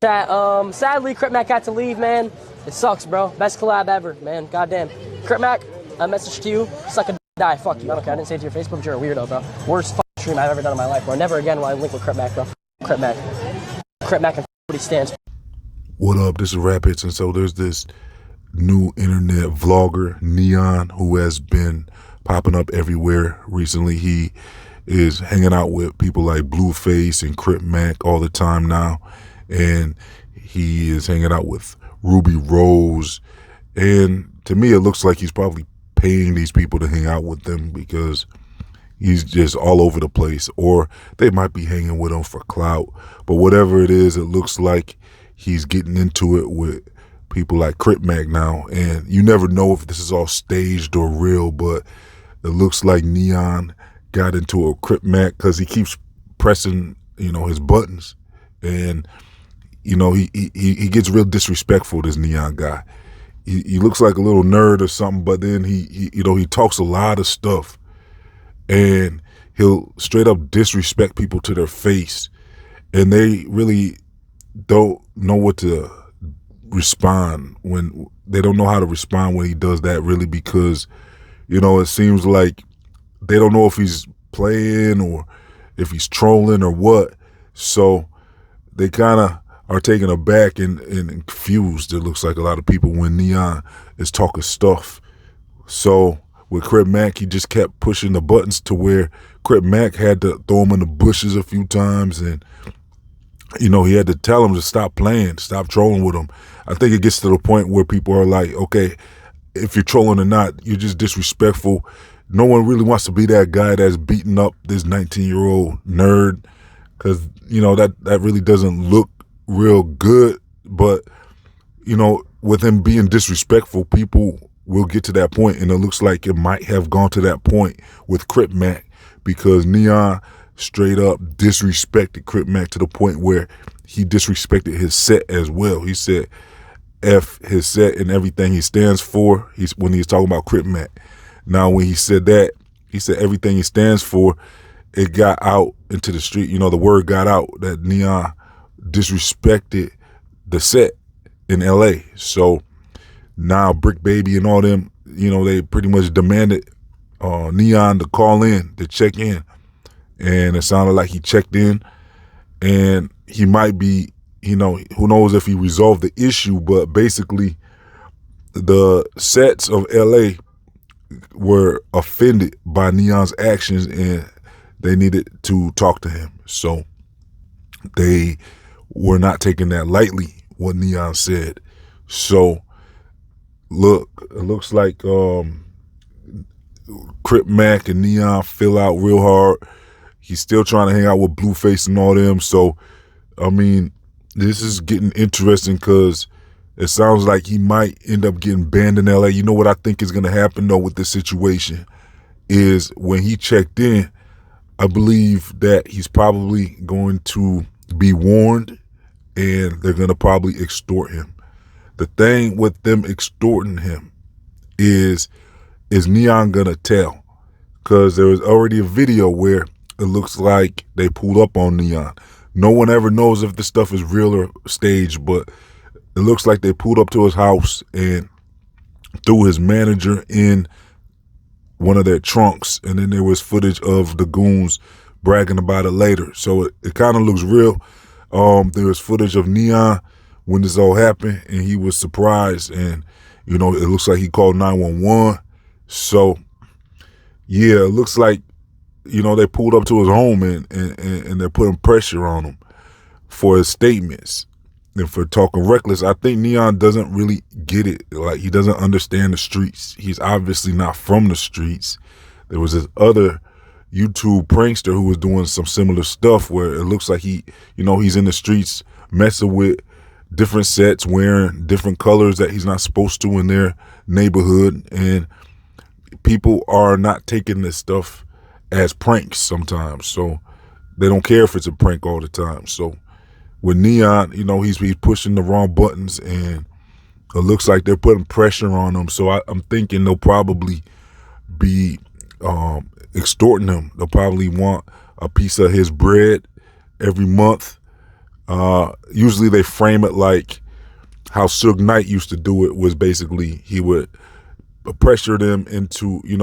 Chat, sadly, Crip Mac had to leave, man. It sucks, bro. Best collab ever, man. Goddamn. Crip Mac, a message to you. Suck a die. Fuck you. I don't care. I didn't say it to your Facebook, but you're a weirdo, bro. Worst fucking stream I've ever done in my life, bro. Never again will I link with Crip Mac, bro. Crip Mac. Crip Mac and what he stands for. What up? This is Rapids, and so there's this new internet vlogger, N3ON, who has been popping up everywhere recently. He is hanging out with people like Blueface and Crip Mac all the time now, and he is hanging out with Ruby Rose, and to me it looks like he's probably paying these people to hang out with them because he's just all over the place, or they might be hanging with him for clout. But whatever it is, it looks like he's getting into it with people like Crip Mac now, and you never know if this is all staged or real, but it looks like N3ON got into a Crip Mac because he keeps pressing, his buttons, and he gets real disrespectful, this N3ON guy. He looks like a little nerd or something, but then he talks a lot of stuff, and he'll straight up disrespect people to their face, and they really don't know what to respond when they don't know how to respond when he does that, really, because it seems like they don't know if he's playing or if he's trolling or what. So they kind of are taken aback and confused, it looks like, a lot of people, when N3ON is talking stuff. So with Crip Mac, he just kept pushing the buttons to where Crip Mac had to throw him in the bushes a few times, and he had to tell him to stop playing, stop trolling with him. I think it gets to the point where people are like, okay, if you're trolling or not, you're just disrespectful. No one really wants to be that guy that's beating up this 19-year-old nerd, because, that really doesn't look real good. But, with him being disrespectful, people will get to that point, and it looks like it might have gone to that point with Crip Mac, because N3ON straight up disrespected Crip Mac to the point where he disrespected his set as well. He said F his set and everything he stands for when he's talking about Crip Mac. Now, when he said that, he said everything he stands for, it got out into the street. The word got out that N3ON disrespected the set in LA. So now Brick Baby and all them, they pretty much demanded N3ON to call in, to check in. And it sounded like he checked in, and he might be, who knows if he resolved the issue, but basically the sets of LA were offended by N3ON's actions, and they needed to talk to him. So they were not taking that lightly, what N3ON said. So look, it looks like Crip Mac and N3ON fell out real hard. He's still trying to hang out with Blueface and all them. So, this is getting interesting because it sounds like he might end up getting banned in LA. You know what I think is going to happen, though, with this situation is when he checked in, I believe that he's probably going to be warned, and they're going to probably extort him. The thing with them extorting him is N3ON going to tell? Because there was already a video where it looks like they pulled up on N3ON. No one ever knows if this stuff is real or staged, but it looks like they pulled up to his house and threw his manager in one of their trunks, and then there was footage of the goons bragging about it later. So it kind of looks real. There was footage of N3ON when this all happened, and he was surprised, and it looks like he called 911. So yeah, it looks like they pulled up to his home and they're putting pressure on him for his statements and for talking reckless. I think N3ON doesn't really get it. Like, he doesn't understand the streets. He's obviously not from the streets. There was this other YouTube prankster who was doing some similar stuff where it looks like he's in the streets messing with different sets, wearing different colors that he's not supposed to in their neighborhood. And people are not taking this stuff as pranks sometimes, so they don't care if it's a prank all the time. So with N3ON, he's pushing the wrong buttons, and it looks like they're putting pressure on him. So I'm thinking they'll probably be extorting him. They'll probably want a piece of his bread every month, Usually they frame it like how Suge Knight used to do it, was basically he would pressure them into, he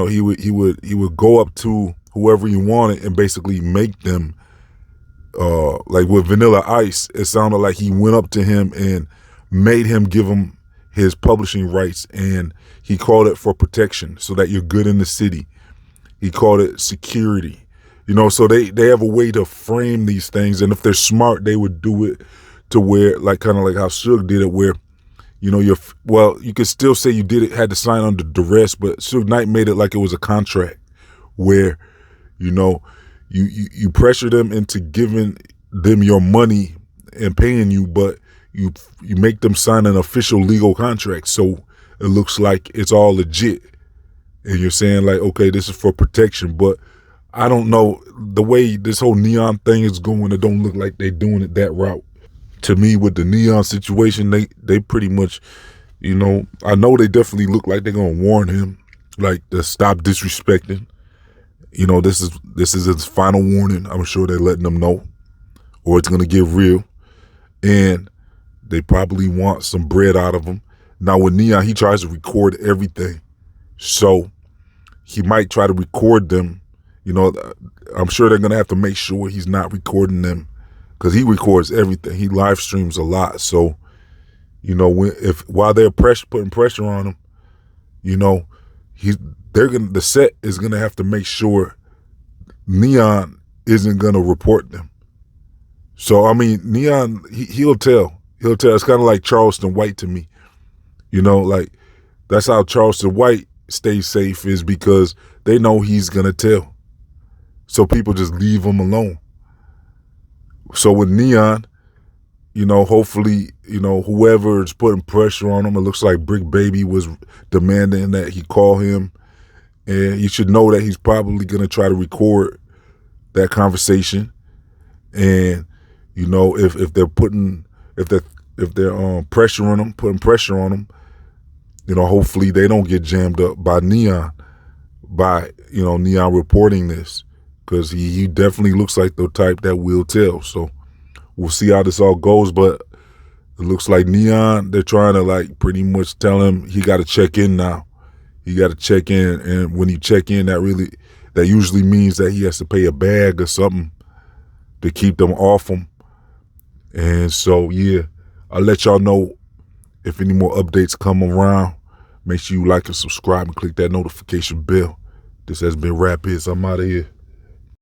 would go up to whoever he wanted and basically make them, like with Vanilla Ice, it sounded like he went up to him and made him give him his publishing rights, and he called it for protection so that you're good in the city. He called it security. So they have a way to frame these things, and if they're smart, they would do it to where, like, kind of like how Suge did it, where, you could still say you had to sign under duress, but Suge Knight made it like it was a contract where, you pressure them into giving them your money and paying you, but you make them sign an official legal contract, so it looks like it's all legit, and you're saying like, okay, this is for protection. But I don't know, the way this whole N3ON thing is going, it don't look like they're doing it that route. To me, with the N3ON situation, they pretty much, I know they definitely look like they're gonna warn him, like, to stop disrespecting. This is his final warning. I'm sure they're letting them know, or it's gonna get real, and they probably want some bread out of him. Now with N3ON, he tries to record everything, so he might try to record them. I'm sure they're gonna have to make sure he's not recording them, because he records everything. He live streams a lot, so while they're putting pressure on him, the set is gonna have to make sure N3ON isn't gonna report them. So I mean, N3ON, he'll tell. It's kind of like Charleston White to me. Like, that's how Charleston White stays safe, is because they know he's gonna tell. So people just leave him alone. So with N3ON, hopefully, whoever is putting pressure on him, it looks like Brick Baby was demanding that he call him, and you should know that he's probably gonna try to record that conversation. And if they're pressuring him, putting pressure on him, hopefully they don't get jammed up by N3ON, N3ON reporting this, because he definitely looks like the type that will tell. So we'll see how this all goes, but it looks like N3ON, they're trying to, like, pretty much tell him he got to check in now. He got to check in, and when he check in, that usually means that he has to pay a bag or something to keep them off him. And so, yeah, I'll let y'all know if any more updates come around. Make sure you like and subscribe and click that notification bell. This has been Rap Hits. I'm out of here.